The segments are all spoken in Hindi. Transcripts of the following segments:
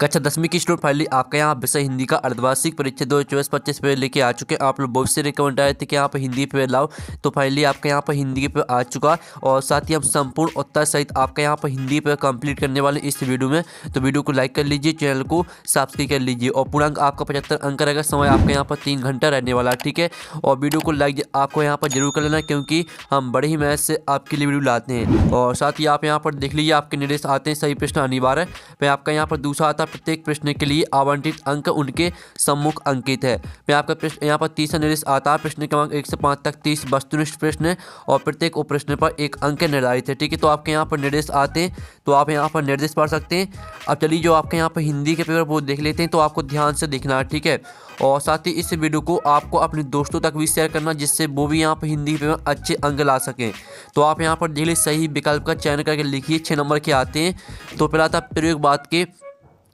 कक्षा 10वीं की स्टूडेंट फाइनली आपका यहाँ विषय हिंदी का अर्धवार्षिक परीक्षा 2024-25 पे लेके आ चुके हैं। आप लोग बहुत से रिकमेंड आए थे कि यहाँ पर हिंदी पे लाओ, तो फाइनली आपका यहाँ पर हिंदी पे आ चुका। और साथ ही हम संपूर्ण उत्तर सहित आपका यहाँ पर हिंदी पे कंप्लीट करने वाले इस वीडियो में। तो वीडियो को लाइक कर लीजिए, चैनल को सब्सक्राइब कर लीजिए। और पूर्णांक आपका 75 अंक रहेगा। समय आपका यहाँ पर 3 घंटा रहने वाला है, ठीक है। और वीडियो को लाइक आपको यहाँ पर जरूर कर लेना, क्योंकि हम बड़े ही मेहनत से आपके लिए वीडियो लाते हैं। और साथ ही आप यहाँ पर देख लीजिए, आपके निर्देश आते हैं सही प्रश्न अनिवार्य है। फिर आपका यहाँ पर दूसरा आता है, प्रत्येक प्रश्न के लिए आवंटित अंक उनके सम्मुख अंकित है। फिर आपका प्रश्न यहाँ पर तीसरा निर्देश आता है, प्रश्न क्रमांक 1 से 5 तक 30 वस्तुनिष्ठ प्रश्न है और प्रत्येक उप प्रश्न पर 1 अंक निर्धारित है, ठीक है। तो आपके यहाँ पर निर्देश आते हैं, तो आप यहाँ पर निर्देश पढ़ सकते हैं। अब चलिए जो आपके यहाँ पर हिंदी के पेपर वो देख लेते हैं, तो आपको ध्यान से देखना है, ठीक है। और साथ ही इस वीडियो को आपको अपने दोस्तों तक भी शेयर करना, जिससे वो भी यहाँ पर हिंदी के पेपर अच्छे अंक ला सकें। तो आप यहाँ पर देख लीजिए, सही विकल्प का चयन करके लिखिए। 6 नंबर के आते हैं। तो पहला था प्रयोगवाद के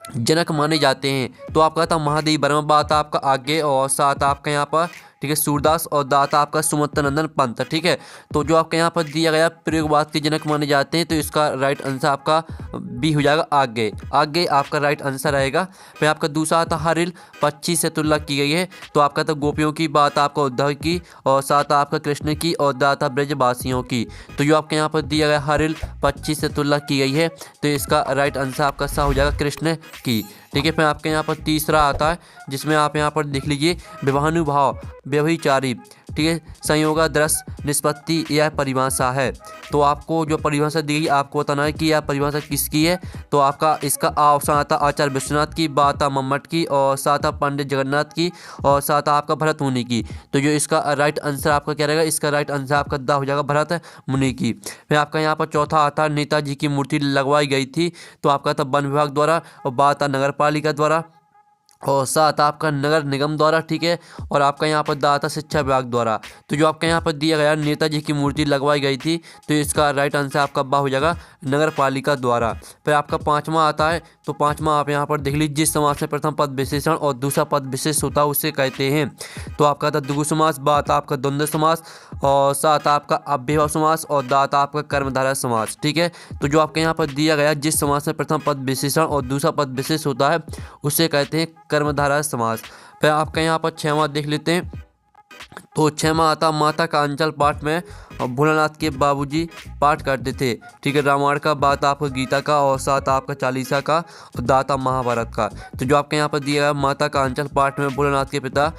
जनक माने जाते हैं, तो आपका था महादेव वर्मा, बात आपका आगे। और साथ आपका यहाँ पर, ठीक है, सूरदास। और दाता आपका सुमंत नंदन पंत, ठीक है। तो जो आपके यहाँ पर दिया गया प्रयोगवाद के जनक माने जाते हैं, तो इसका राइट आंसर आपका बी हो जाएगा, आगे। आगे आपका राइट आंसर रहेगा। फिर आपका दूसरा आता हरिल पक्षी से तुलना की गई है, तो आपका तो गोपियों की बात आपका उद्धव की, और साथ आपका कृष्ण की, और दाता ब्रजवासियों की। तो जो आपके यहाँ पर दिया गया हरिल पक्षी से तुलना की गई है, तो इसका राइट आंसर आपका सा हो जाएगा कृष्ण की, ठीक है। फिर आपके यहाँ पर तीसरा आता है, जिसमें आप यहाँ पर देख लीजिए, विवाहानुभाव व्यभिचारी, ठीक है, संयोगादर्श निष्पत्ति यह परिभाषा है। तो आपको जो परिभाषा दी गई, आपको बताना है कि यह परिभाषा किसकी है। तो आपका इसका ऑप्शन आता आचार्य विश्वनाथ की, बात मम्मट की, और साथ पंडित जगन्नाथ की, और साथ आपका भरत मुनि की। तो जो इसका राइट आंसर आपका क्या रहेगा, इसका राइट आंसर आपका द हो जाएगा, भरत मुनि की। फिर आपका यहाँ पर चौथा आता नेताजी की मूर्ति लगवाई गई थी, तो आपका था वन विभाग द्वारा, और बात नगर पालिका द्वारा, और साथ आपका नगर निगम द्वारा, ठीक है। और आपका यहाँ पर दाता शिक्षा विभाग द्वारा। तो जो आपका यहाँ पर दिया गया नेताजी की मूर्ति लगवाई गई थी, तो इसका राइट आंसर आपका बा हो जाएगा, नगर पालिका द्वारा। फिर आपका पांचवा आता है, तो पांचवा आप यहाँ पर देख लीजिए, जिस समास में प्रथम पद विशेषण और दूसरा पद विशेष होता है उसे कहते हैं। तो आपका था द्विगु समास, बात आपका द्वंद्व समास, और साथ आपका अव्ययभाव समास, और दाता आपका कर्मधारय समास, ठीक है। तो जो आपके यहाँ पर दिया गया, जिस समास में प्रथम पद विशेषण और दूसरा पद विशेष होता है उसे कहते हैं कर्मधारय समास। फिर आपका यहाँ पर 6वां देख लेते हैं। तो 6वां आता माता का अंचल पाठ में भोलानाथ के बाबूजी पाठ करते थे, ठीक है, रामायण का, बात आपका गीता का, और साथ आपका चालीसा का, और दाता महाभारत का। तो जो आपके यहाँ पर दिया गया, माता का अंचल पाठ में भोलानाथ के पिता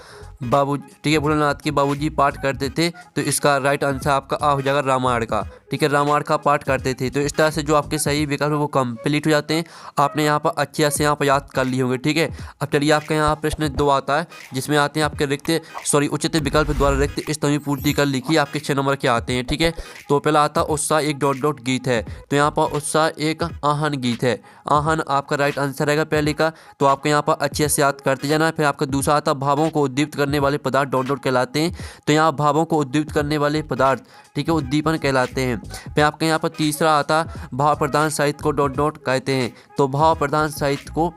बाबू, ठीक है, भोलानाथ के बाबूजी पाठ करते थे, तो इसका राइट आंसर आपका आ हो जाएगा, रामायण का, ठीक है, रामायण का पाठ करते थे। तो इस तरह से जो आपके सही विकल्प है वो कंप्लीट हो जाते हैं। आपने यहाँ पर अच्छे से यहाँ पर याद कर लिए होंगे, ठीक है। अब चलिए आपका यहाँ प्रश्न 2 आता है, जिसमें आते हैं आपके उचित विकल्प द्वारा रिक्त स्तंभ पूर्ति कर लिखी, आपके 6 नंबर के आते हैं, ठीक है। तो पहला आता उत्साह एक डॉट डॉट गीत है, तो यहाँ पर उत्साह एक आहन गीत है। आहन आपका राइट आंसर रहेगा पहले का, तो आपके यहाँ पर अच्छे से याद करते जाना है। फिर आपका दूसरा आता भावों को उद्दीप्त करने वाले पदार्थ डॉट डॉट कहलाते हैं, तो यहाँ भावों को उद्दीप्त करने वाले पदार्थ, ठीक है, उद्दीपन कहलाते हैं। फिर आपके यहाँ पर तीसरा आता भाव प्रधान साहित्य को डॉट डॉट कहते हैं, तो भाव प्रधान साहित्य को,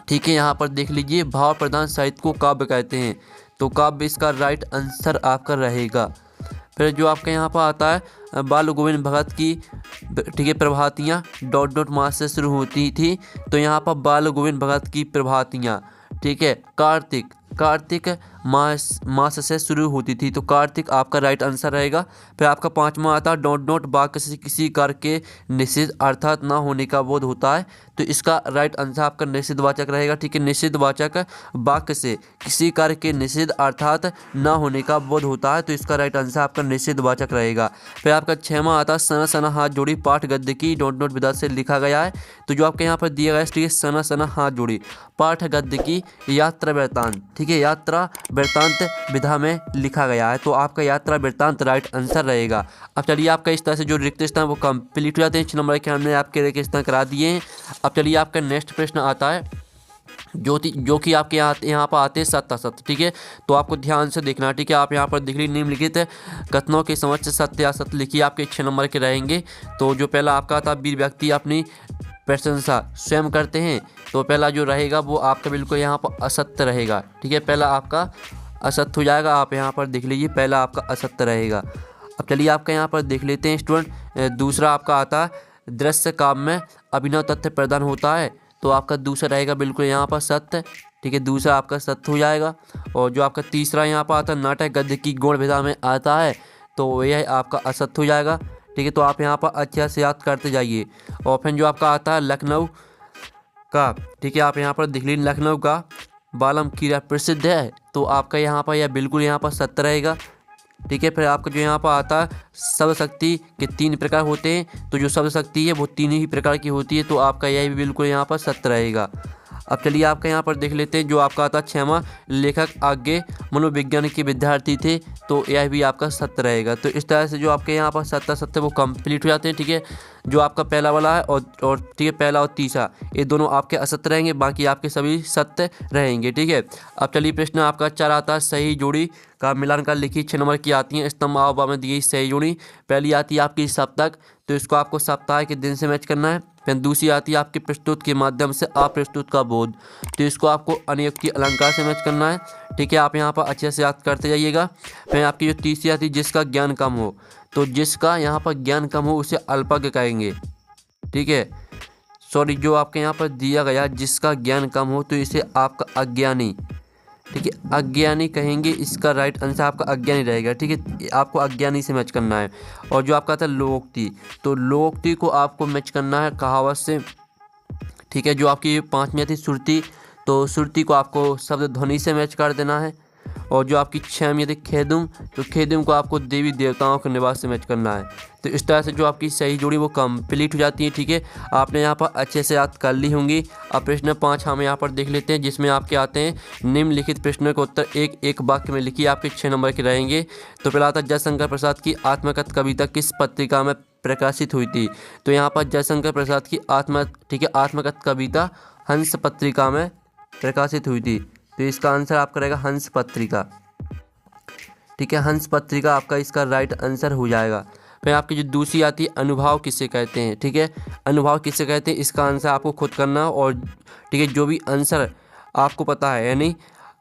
ठीक है, यहाँ पर देख लीजिए, भाव प्रधान साहित्य को काव्य कहते हैं, तो काव्य इसका राइट आंसर आपका रहेगा। फिर जो आपके यहाँ पर आता है बाल गोविंद भगत की, ठीक है, प्रभातियाँ डॉट डॉट मास से शुरू होती थी, तो यहाँ पर बाल गोविंद भगत की प्रभातियाँ, ठीक है, कार्तिक मास से शुरू होती थी, तो कार्तिक आपका राइट आंसर रहेगा। फिर आपका 5वां आता डॉट डॉट वाक्य से किसी कार्य के निषिद्ध अर्थात ना होने का बोध होता है, तो इसका राइट आंसर आपका निषिद्धवाचक रहेगा, ठीक है। निषिद्धवाचक वाक्य से किसी कार्य के निषिद्ध अर्थात ना होने का बोध होता है, तो इसका राइट आंसर आपका निषिद्धवाचक रहेगा। फिर आपका 6वां आता सना सना हाथ जोड़ी, पाठ गद्य की डॉट डॉट विधा से लिखा गया है, तो जो आपके यहाँ पर दिया गया है, सना सना हाथ जोड़ी, पाठ गद्य की यात्रा वृत्तांत, ठीक है, यात्रा वृत्तांत विधा में लिखा गया है, तो आपका यात्रा वृत्तांत राइट आंसर रहेगा। अब चलिए आपका इस तरह से जो रिक्त स्थान वो कंप्लीट हो जाते हैं। 6 नंबर के हमने आपके रिक्त स्थान करा दिए हैं। अब चलिए आपका नेक्स्ट प्रश्न आता है, जो कि आपके यहाँ पर आते हैं सत्य असत्य, ठीक है। तो आपको ध्यान से देखना, ठीक है। आप यहाँ पर देख लीजिए, निम्नलिखित कथनों के समझ से सत्य असत्य लिखिए, आपके 6 नंबर के रहेंगे। तो जो पहला आपका था, वीर व्यक्ति अपनी प्रशंसा स्वयं करते हैं, तो पहला जो रहेगा वो आपका बिल्कुल यहाँ पर असत्य रहेगा, ठीक है, पहला आपका असत्य हो जाएगा। आप यहाँ पर देख लीजिए, पहला आपका असत्य रहेगा। अब चलिए आपका यहाँ पर देख लेते हैं स्टूडेंट, दूसरा आपका आता है दृश्य काव्य में अभिनव तथ्य प्रदान होता है, तो आपका दूसरा रहेगा बिल्कुल यहाँ पर सत्य, ठीक है, दूसरा आपका सत्य हो जाएगा। और जो आपका तीसरा यहाँ पर आता है नाटक गद्य की गौण विधा में आता है, तो यह आपका असत्य हो जाएगा, ठीक है। तो आप यहाँ पर अच्छे से याद करते जाइए। और फिर जो आपका आता है लखनऊ का, ठीक है, आप यहाँ पर देख लीजिए लखनऊ का बालम कीड़ा प्रसिद्ध है, तो आपका यहाँ पर यह बिल्कुल यहाँ पर सत्य रहेगा, ठीक है। फिर आपका जो यहाँ पर आता है शब्द शक्ति के 3 प्रकार होते हैं, तो जो शब्द शक्ति है वो 3 ही प्रकार की होती है, तो आपका यह भी बिल्कुल यहाँ पर सत्य रहेगा। अब चलिए आपका यहाँ पर देख लेते हैं जो आपका आता 6वां लेखक आगे मनोविज्ञान के विद्यार्थी थे, तो यह भी आपका सत्य रहेगा। तो इस तरह से जो आपके यहाँ पर सत्य वो कंप्लीट हो जाते हैं, ठीक है। जो आपका पहला वाला है और ठीक है, पहला और तीसरा ये दोनों आपके असत्य रहेंगे, बाकी आपके सभी सत्य रहेंगे, ठीक है। अब चलिए प्रश्न आपका 4 आता है सही जोड़ी का मिलान कर लिखी। 6 नंबर की आती है स्तंभ आववा में दी गई सही जोड़ी। पहली आती है आपकी सप्तक, तो इसको आपको सप्ताह के दिन से मैच करना है। फिर दूसरी आती है आपकी प्रस्तुत के माध्यम से अप्रस्तुत का बोध, तो इसको आपको अनियुक्ति अलंकार से मैच करना है, ठीक है। आप यहाँ पर अच्छे से याद करते जाइएगा। फिर आपकी जो तीसरी आती है जिसका ज्ञान कम हो, तो जिसका यहाँ पर ज्ञान कम हो उसे अल्पज्ञ कहेंगे, ठीक है। सॉरी, जो आपके यहाँ पर दिया गया जिसका ज्ञान कम हो तो इसे आपका अज्ञानी, ठीक है, अज्ञानी कहेंगे। इसका राइट आंसर आपका अज्ञानी रहेगा, ठीक है। आपको अज्ञानी से मैच करना है। और जो आपका था लोकोक्ति, तो लोकोक्ति को आपको मैच करना है कहावत से, ठीक है। जो आपकी 5वीं थी श्रुति, तो श्रुति को आपको शब्द ध्वनि से मैच कर देना है। और जो आपकी 6वीं थी खेदुम, तो खेदुम को आपको देवी देवताओं के निवास से मैच करना है। तो इस तरह से जो आपकी सही जोड़ी वो कंप्लीट हो जाती है, ठीक है। आपने यहाँ पर अच्छे से याद कर ली होंगी। अब प्रश्न 5 हम यहाँ पर देख लेते हैं, जिसमें आपके आते हैं निम्नलिखित प्रश्नों के उत्तर एक वाक्य में लिखिए। आपके 6 नंबर के रहेंगे। तो पहला आता है जयशंकर प्रसाद की आत्मकथ कविता किस पत्रिका में प्रकाशित हुई थी। तो यहाँ पर जयशंकर प्रसाद की ठीक है, आत्मकथ कविता हंस पत्रिका में प्रकाशित हुई थी, तो इसका आंसर आपका रहेगा हंस पत्रिका, ठीक है। हंस पत्रिका आपका इसका राइट आंसर हो जाएगा। फिर आपकी जो दूसरी आती है अनुभाव किसे कहते हैं, ठीक है। अनुभाव किसे कहते हैं इसका आंसर आपको खुद करना, और ठीक है जो भी आंसर आपको पता है, यानी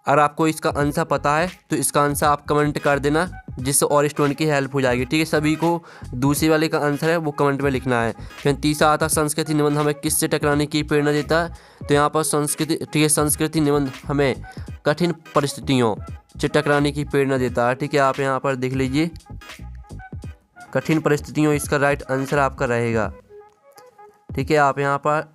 अगर आपको इसका आंसर पता है तो इसका आंसर आप कमेंट कर देना, जिससे और स्टूडेंट की हेल्प हो जाएगी, ठीक है। सभी को दूसरे वाले का आंसर है वो कमेंट में लिखना है। फिर तीसरा आता संस्कृति निबंध हमें किससे टकराने की प्रेरणा देता है। तो यहाँ पर संस्कृति, ठीक है, संस्कृति निबंध हमें कठिन परिस्थितियों से टकराने की प्रेरणा देता है, ठीक है। आप यहाँ पर देख लीजिए कठिन परिस्थितियों, इसका राइट आंसर आपका रहेगा, ठीक है। आप यहाँ पर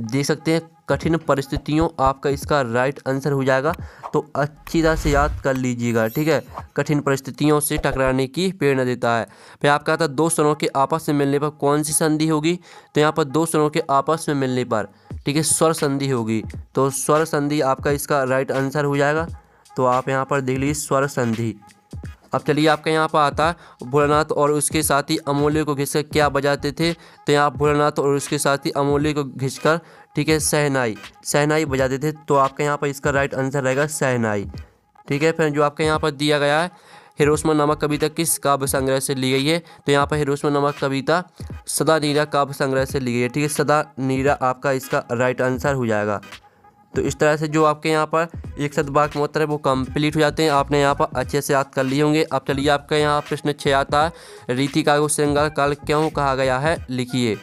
देख सकते हैं कठिन परिस्थितियों आपका इसका राइट आंसर हो जाएगा, तो अच्छी तरह से याद कर लीजिएगा, ठीक है। कठिन परिस्थितियों से टकराने की प्रेरणा देता है। फिर आपका आता है दो स्वरों के आपस में मिलने पर कौन सी संधि होगी। तो यहाँ पर दो स्वरों के आपस में मिलने पर, ठीक है, स्वर संधि होगी, तो स्वर संधि आपका इसका राइट आंसर हो जाएगा। तो आप यहाँ पर देख लीजिए स्वर संधि। अब चलिए आपका यहाँ पर आता है भोलानाथ और उसके साथी अमूल्य को घिसकर क्या बजाते थे। तो यहाँ भोलानाथ और उसके साथी अमूल्य को घिसकर, ठीक है, शहनाई बजाते थे, तो आपका यहाँ पर इसका राइट आंसर रहेगा शहनाई, ठीक है। फिर जो आपके यहाँ पर दिया गया है हिरोशिमा नामक कविता किस काव्य संग्रह से ली गई है। तो यहाँ पर हिरोशिमा नामक कविता सदा नीरा काव्य संग्रह से ली गई है, ठीक है। सदा नीरा आपका इसका राइट आंसर हो जाएगा। तो इस तरह से जो आपके यहाँ पर एक शतवाक्य उत्तर है वो कंप्लीट हो जाते हैं। आपने यहाँ पर अच्छे से याद कर लिए होंगे। अब चलिए आपका यहाँ प्रश्न 6 आता है रीतिका को श्रृंगार काल क्यों कहा गया है, लिखिए।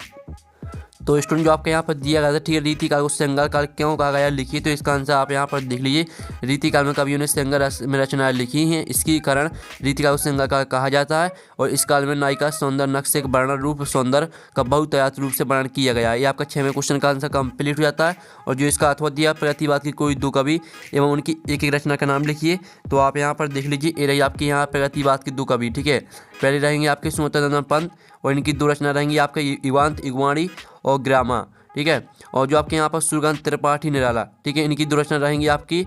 तो स्टूडेंट जो आपके यहाँ पर दिया गया था, ठीक है, रीतिकाल को श्रृंगार काल क्यों कहा गया लिखिए। तो इसका आंसर आप यहाँ पर देख लीजिए। रीतिकाल में कवियों ने श्रृंगार में रचनाएं लिखी हैं, इसके कारण रीतिकाल को श्रृंगार काल कहा जाता है। और इस काल में नायिका सौंदर्य नक्शे के वर्णन रूप सौंदर्य का बहुतायत रूप से वर्णन किया गया है। ये आपका 6वें क्वेश्चन का आंसर कंप्लीट हो जाता है। और जो इसका अथवा दिया प्रतिवाद की कोई दो कवि एवं उनकी एक एक रचना का नाम लिखिए। तो आप यहाँ पर देख लीजिए, ये रही आपकी यहाँ प्रतिवाद की दो कवि, ठीक है। पहले रहेंगे आपके सुमंत पंत और इनकी दो रचना रहेंगी आपके युवांत इगवाणी और ग्रामा, ठीक है। और जो आपके यहाँ पर सुरगंध त्रिपाठी निराला, ठीक है, इनकी दो रचना रहेंगी आपकी,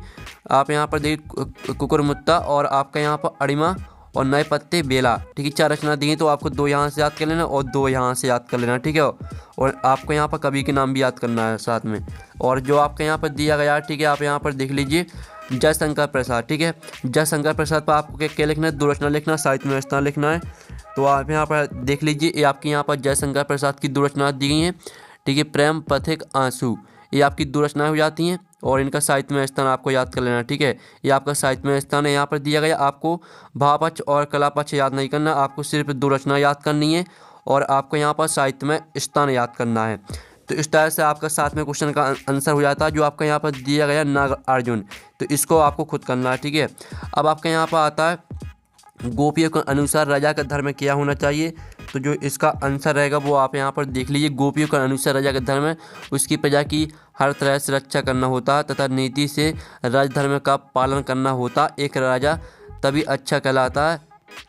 आप यहाँ पर देखिए कुकुरमुत्ता और आपका यहाँ पर अड़िमा और नए पत्ते बेला, ठीक है। 4 रचना दी हैं, तो आपको 2 यहाँ से याद कर लेना और 2 यहाँ से याद कर लेना, ठीक है। और आपको यहाँ पर कवि के नाम भी याद करना है साथ में। और जो आपके यहाँ पर दिया गया, ठीक है, आप यहाँ पर देख लीजिए जयशंकर प्रसाद, ठीक है। जयशंकर प्रसाद पर आपको क्या लिखना है, 2 रचना लिखना, साहित्य में स्थान लिखना है। तो आप यहाँ पर देख लीजिए, ये आपके यहाँ पर जयशंकर प्रसाद की 2 रचना दी गई हैं, ठीक है। प्रेम पथिक आंसू, ये आपकी 2 रचनाएं हो जाती हैं और इनका साहित्य में स्थान आपको याद कर लेना, ठीक है। ये आपका साहित्य में स्थान है यहाँ पर दिया गया। आपको भावपक्ष और कलापक्ष याद नहीं करना, आपको सिर्फ 2 रचना याद करनी है और आपको यहाँ पर साहित्य में स्थान याद करना है। तो इस तरह से आपका 7वें क्वेश्चन का आंसर हो जाता है, जो आपका यहाँ पर दिया गया नागार्जुन। तो इसको आपको खुद करना है, ठीक है। अब आपका यहाँ पर आता है गोपियों के अनुसार राजा का धर्म क्या होना चाहिए। तो जो इसका आंसर रहेगा वो आप यहाँ पर देख लीजिए। गोपियों के अनुसार राजा का धर्म उसकी प्रजा की हर तरह से रक्षा करना होता है तथा नीति से राजधर्म का पालन करना होता। एक राजा तभी अच्छा कहलाता है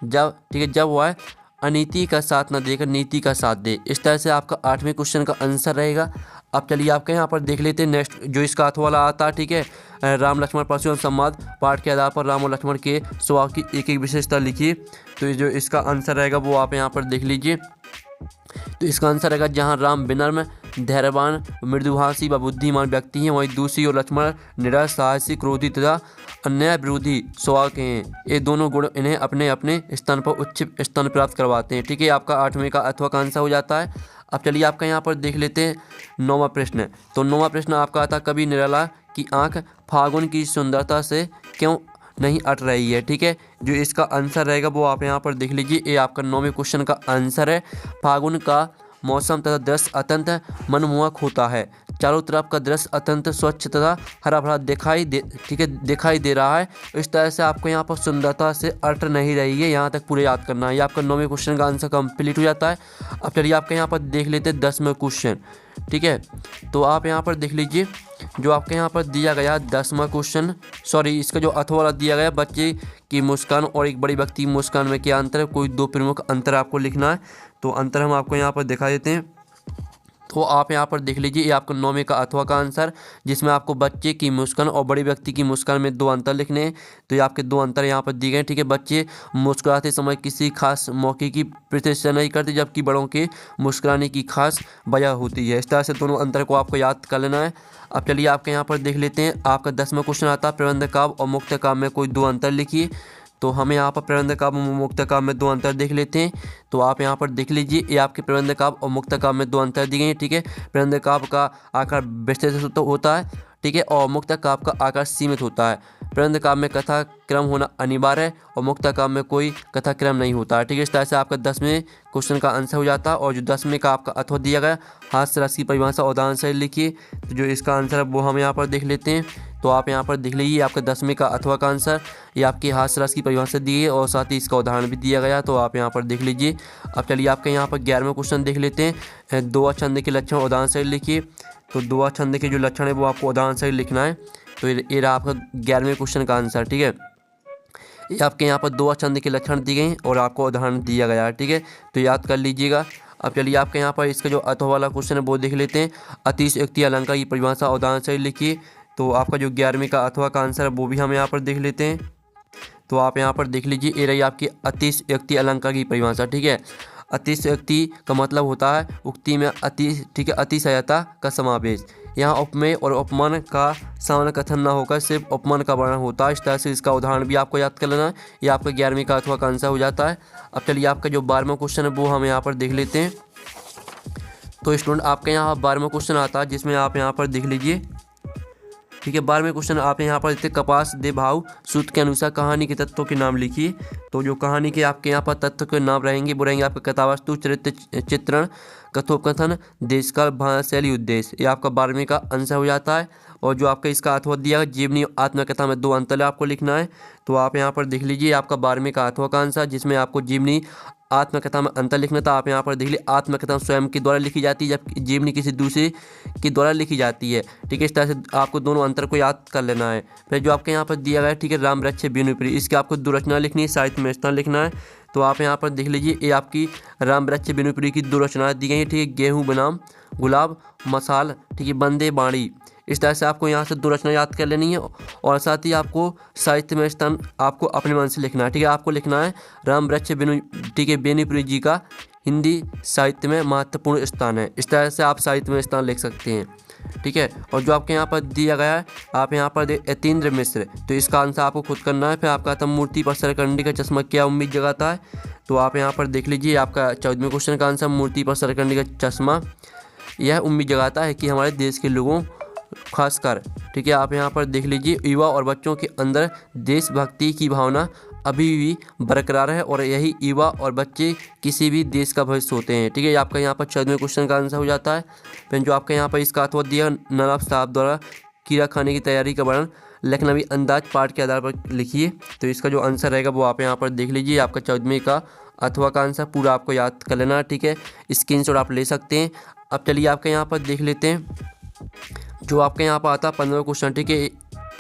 जब, ठीक है, जब वह अनीति का साथ न देकर नीति का साथ दे। इस तरह से आपका 8वें क्वेश्चन का आंसर रहेगा। अब चलिए आपके यहाँ पर देख लेते हैं नेक्स्ट जो इसका अथ वाला आता है, ठीक है। राम लक्ष्मण परशुराम संवाद पाठ के आधार पर राम और लक्ष्मण के स्वभाव की एक एक विशेषता लिखिए। तो जो इसका आंसर रहेगा वो आप यहाँ पर देख लीजिए। तो इसका आंसर रहेगा जहाँ राम विनम्र, धैर्यवान, मृदुभाषी व बुद्धिमान व्यक्ति हैं, वहीं दूसरी ओर लक्ष्मण निडर, साहसी, क्रोधी तथा अन्याय विरोधी स्वभाव के हैं। ये दोनों गुण इन्हें अपने अपने स्थान पर उच्च स्थान प्राप्त करवाते हैं, ठीक है। आपका 8वें का अथवा का आंसर हो जाता है। अब चलिए आपका यहाँ पर देख लेते हैं 9वां प्रश्न। तो 9वां प्रश्न आपका आता, कवि निराला की आंख फागुन की सुंदरता से क्यों नहीं अट रही है, ठीक है। जो इसका आंसर रहेगा वो आप यहाँ पर देख लीजिए। ये आपका 9वें क्वेश्चन का आंसर है। फागुन का मौसम तथा दृश्य अत्यंत मनमोहक होता है। चारों तरफ का दृश्य अत्यंत स्वच्छ तथा हरा भरा दिखाई दे रहा है। इस तरह से आपको यहाँ पर सुंदरता से अट नहीं रही है, यहाँ तक पूरे याद करना है। ये आपका 9वें क्वेश्चन का आंसर कंप्लीट हो जाता है। अब चलिए आपके यहाँ पर देख लेते हैं 10वें क्वेश्चन, ठीक है। तो आप यहाँ पर देख लीजिए जो आपके यहाँ पर दिया गया 10वां क्वेश्चन, सॉरी इसका जो अथवा वाला दिया गया, बच्चे की मुस्कान और एक बड़ी व्यक्ति की मुस्कान में क्या अंतर है। कोई 2 प्रमुख अंतर आपको लिखना है। तो अंतर हम आपको यहाँ पर दिखा देते हैं। तो आप यहाँ पर देख लीजिए, ये आपका 9वें का अथवा का आंसर, जिसमें आपको बच्चे की मुस्कान और बड़े व्यक्ति की मुस्कान में 2 अंतर लिखने हैं। तो ये आपके 2 अंतर यहाँ पर दिए गए, ठीक है। बच्चे मुस्कुराते समय किसी खास मौके की प्रतीक्षा नहीं करते, जबकि बड़ों के मुस्कुराने की खास वजह होती है। इस तरह से दोनों अंतर को आपको याद कर लेना है। अब चलिए आपके यहाँ पर देख लेते हैं। आपका 10वां क्वेश्चन आता है, प्रबंध काव्य और मुक्त काव्य में कोई 2 अंतर लिखिए। तो हमें यहाँ पर प्रबंध काव्य और मुक्त काव्य में 2 अंतर देख लेते हैं। तो आप यहाँ पर देख लीजिए, ये आपके प्रबंध काव्य और मुक्त काव्य में 2 अंतर दिए गए हैं, ठीक है। प्रबंध काव्य का आकार विस्तृत होता है, ठीक है, और मुक्त काव्य का आकार सीमित होता है। प्रबंध काव्य में कथा क्रम होना अनिवार्य है और मुक्त काव्य में कोई कथा क्रम नहीं होता है, ठीक है। इस तरह से आपका 10वें क्वेश्चन का आंसर हो जाता है। और जो 10वें का आपका अथवा दिया गया, हास्य रस की परिभाषा उदाहरण से लिखिए। तो जो इसका आंसर है वो हम यहाँ पर देख लेते हैं। तो आप यहाँ पर देख लीजिए, आपका 10वें का अथवा का आंसर, ये आपकी हास्य रस की परिभाषा दी है और साथ ही इसका उदाहरण भी दिया गया। तो आप यहाँ पर देख लीजिए। अब चलिए आपके यहाँ पर 11वें क्वेश्चन देख लेते हैं। 2 छंद के लक्षण उदाहरण से लिखिए। तो 2 छंद के जो लक्षण है वो आपको उदाहरण से लिखना है। तो ये रहा आपका 11वें क्वेश्चन का आंसर, ठीक है। ये आपके यहाँ पर 2 छंद के लक्षण दिए गए और आपको उदाहरण दिया गया है, ठीक है। तो याद कर लीजिएगा। अब चलिए आपके यहाँ पर इसका जो अथवा वाला क्वेश्चन है वो देख लेते हैं। अतिशयोक्ति अलंकार की परिभाषा उदाहरण से लिखिए। तो आपका जो 11वें का अथवा का आंसर है वो भी हम यहाँ पर देख लेते हैं। तो आप यहाँ पर देख लीजिए, ये रही आपकी अतिशयोक्ति अलंकार की परिभाषा, ठीक है। अतिशयोक्ति का मतलब होता है उक्ति में ठीक है, अतिशयता का समावेश। यहाँ उपमेय और उपमान का सामान्य कथन न होकर सिर्फ उपमान का वर्णन होता है। इस तरह से इसका उदाहरण भी आपको याद कर लेना है। ये आपका 11वें का अथवा का आंसर हो जाता है। अब चलिए आपका जो 12वां क्वेश्चन है वो हम यहाँ पर देख लेते हैं। तो स्टूडेंट आपके यहाँ 12वां क्वेश्चन आता है, जिसमें आप यहाँ पर देख लीजिए, ठीक है। 12वें क्वेश्चन आप यहाँ पर देखते, कपास दे भाव सूत्र के अनुसार कहानी के तत्वों के नाम लिखिए। तो जो कहानी के आपके यहाँ पर तत्व के नाम रहेंगे वो रहेंगे आपका कथावस्तु, चरित्र चित्रण, कथोपकथन, देशकाल, भाषा, शैली, उद्देश्य। ये आपका 12वें का आंसर हो जाता है। और जो आपका इसका अथवा दिया है, जीवनी आत्मकथा में 2 अंतर आपको लिखना है। तो आप यहाँ पर देख लीजिए, आपका 12वें का अथवा का आंसर, जिसमें आपको जीवनी आत्मकथा में अंतर लिखना था। आप यहाँ पर देख लीजिए, आत्मकथा स्वयं के द्वारा लिखी जाती है जबकि जीवनी किसी दूसरे के द्वारा लिखी जाती है, ठीक है। इस तरह से आपको दोनों अंतर को याद कर लेना है। फिर जो आपके यहाँ पर दिया गया है, ठीक है, राम वृक्ष बिनुप्रिय, इसकी आपको 2 रचना लिखनी है, साहित्य में स्थान लिखना है। तो आप यहाँ पर देख लीजिए, ये आपकी राम वृक्ष बिनुप्रिय की 2 रचनाएं दी गई हैं, ठीक है। गेहूँ बनाम गुलाब मसाल, ठीक है, बंदे बाणी। इस तरह से आपको यहाँ से 2 रचना याद कर लेनी है। और साथ ही आपको साहित्य में स्थान आपको अपने मन से लिखना है, ठीक है। आपको लिखना है राम वृक्ष ठीक है, बेनीपुरी जी का हिंदी साहित्य में महत्वपूर्ण स्थान है। इस तरह से आप साहित्य में स्थान लिख सकते हैं, ठीक है। और जो आपके यहाँ पर दिया गया है, आप यहाँ पर यतीन्द्र मिश्र, तो इसका आंसर आपको खुद करना है। फिर आपका आता मूर्ति पर सरकंडी का चश्मा क्या उम्मीद जगाता है। तो आप यहाँ पर देख लीजिए, आपका 14वें क्वेश्चन का आंसर, मूर्ति पर सरकंडी का चश्मा यह उम्मीद जगाता है कि हमारे देश के लोगों खासकर, ठीक है, आप यहाँ पर देख लीजिए, युवा और बच्चों के अंदर देशभक्ति की भावना अभी भी बरकरार है और यही युवा और बच्चे किसी भी देश का भविष्य होते हैं। ठीक है, आपका यहाँ पर 14वें क्वेश्चन का आंसर हो जाता है। फिर जो आपका यहाँ पर इसका अथवा दिया, नवाब साहब द्वारा कीड़ा खाने की तैयारी का वर्णन लखनवी अंदाज पाठ के आधार पर लिखिए। तो इसका जो आंसर रहेगा वो आप यहाँ पर देख लीजिए, आपका 14वें का अथवा का आंसर पूरा आपको याद कर लेना है। ठीक है, स्क्रीनशॉट आप ले सकते हैं। अब चलिए आपका यहाँ पर देख लेते हैं जो आपके यहाँ पर आता है 15वां क्वेश्चन। ठीक है,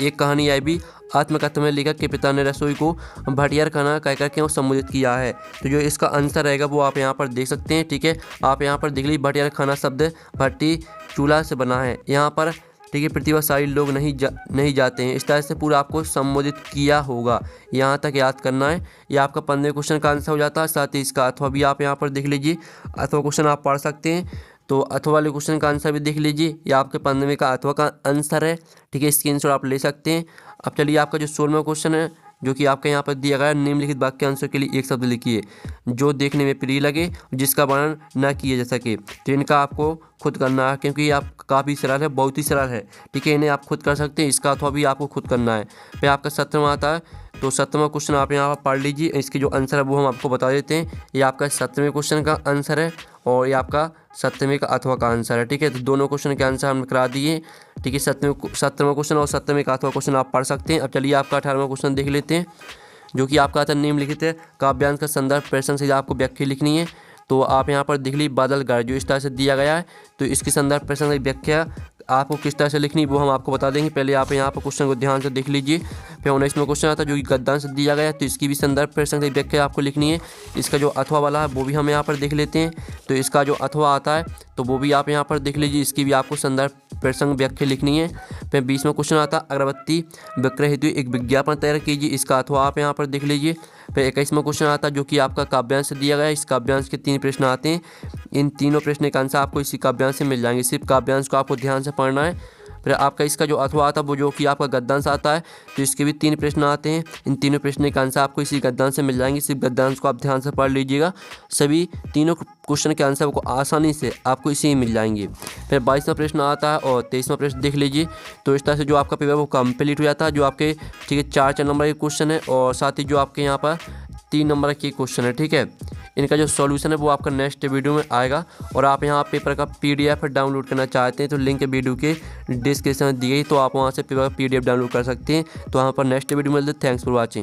एक कहानी आई भी आत्मकथा में लेखक के पिता ने रसोई को भटियार खाना कहकर क्यों संबोधित किया है। तो जो इसका आंसर रहेगा वो आप यहाँ पर देख सकते हैं। ठीक है, आप यहाँ पर देख लीजिए, भटियार खाना शब्द भट्टी चूल्हा से बना है यहाँ पर। ठीक है, प्रतिभाशाली लोग नहीं जाते हैं, इस तरह से पूरा आपको संबोधित किया होगा, यहाँ तक याद करना है। ये आपका 15वें क्वेश्चन का आंसर हो जाता है। साथ ही इसका अथवा भी आप यहाँ पर देख लीजिए, अथवा क्वेश्चन आप पढ़ सकते हैं। तो अथवा वाले क्वेश्चन का आंसर भी देख लीजिए, ये आपके 15वें का अथवा का आंसर है। ठीक है, स्क्रीनशॉट आप ले सकते हैं। अब चलिए आपका जो 16वां क्वेश्चन है जो कि आपके यहाँ पर दिया गया है, निम्नलिखित वाक्यांशों के लिए एक शब्द लिखिए जो देखने में प्रिय लगे, जिसका वर्णन न किया जा सके। तो इनका आपको खुद करना है, क्योंकि ये आप काफ़ी सरल है, बहुत ही सरल है। ठीक है, इन्हें आप खुद कर सकते हैं, इसका अथवा भी आपको खुद करना है। फिर आपका 17वां आता है, तो 17वां क्वेश्चन आप यहाँ पर पढ़ लीजिए, इसके जो आंसर है वो हम आपको बता देते हैं। ये आपका 17वें क्वेश्चन का आंसर है और ये आपका 17वें का अथवा का आंसर है। ठीक है, तो दोनों क्वेश्चन के आंसर हम करा दिए। ठीक है, 17वां क्वेश्चन और 17वें का अथवा क्वेश्चन आप पढ़ सकते हैं। अब चलिए आपका 18वां क्वेश्चन देख लेते हैं जो कि आपका आता निम्नलिखित है काव्यांश का संदर्भ प्रसंग से आपको व्याख्या लिखनी है। तो आप यहाँ पर देख लीजिए, बादल गरज जो इस तरह से दिया गया है, तो इसकी संदर्भ प्रसंग की व्याख्या आपको किस तरह से लिखनी वो हम आपको बता देंगे। पहले आप यहाँ पर क्वेश्चन को ध्यान से देख लीजिए। फिर 19वां क्वेश्चन आता है जो कि गद्यांश से दिया गया है, तो इसकी भी संदर्भ प्रसंग की व्याख्या आपको लिखनी है। इसका जो अथवा वाला है वो भी हम यहाँ पर देख लेते हैं। तो इसका जो अथवा आता है तो वो भी आप यहाँ पर देख लीजिए, इसकी भी आपको संदर्भ प्रसंग व्याख्या लिखनी है। फिर 20वां क्वेश्चन आता है अगरबत्ती विक्रय हेतु एक विज्ञापन तैयार कीजिए, इसका अथवा आप यहाँ पर देख लीजिए। फिर 21वां क्वेश्चन आता है जो कि आपका काव्यांश से दिया गया है, इस काव्यांश के 3 प्रश्न आते हैं, इन तीनों प्रश्न का आंसर आपको इसी काव्यांश से मिल जाएंगे, सिर्फ काव्यांश को आपको ध्यान से पढ़ना है। फिर आपका इसका जो अथवा आता है वो जो कि आपका गद्यांश आता है, तो इसके भी 3 प्रश्न आते हैं, इन तीनों प्रश्न का आंसर आपको इसी गद्यांश से मिल जाएंगे, सिर्फ गद्यांश को आप ध्यान से पढ़ लीजिएगा, सभी तीनों क्वेश्चन के आंसर को आसानी से आपको इसी में मिल जाएंगे। फिर 22वां प्रश्न आता है और 23वां प्रश्न देख लीजिए। तो इस तरह से जो आपका पेपर वो कंप्लीट हो जाता है, जो आपके ठीक है 4 नंबर के क्वेश्चन है और साथ ही जो आपके यहाँ पर 3 नंबर के क्वेश्चन है। ठीक है, इनका जो सॉल्यूशन है वो आपका नेक्स्ट वीडियो में आएगा। और आप यहाँ पेपर का PDF डाउनलोड करना चाहते हैं तो लिंक वीडियो के डिस्क्रिप्शन में दी गई, तो आप वहाँ से पेपर का PDF डाउनलोड कर सकते हैं। तो वहाँ पर नेक्स्ट वीडियो मिलते हैं। Thanks for watching.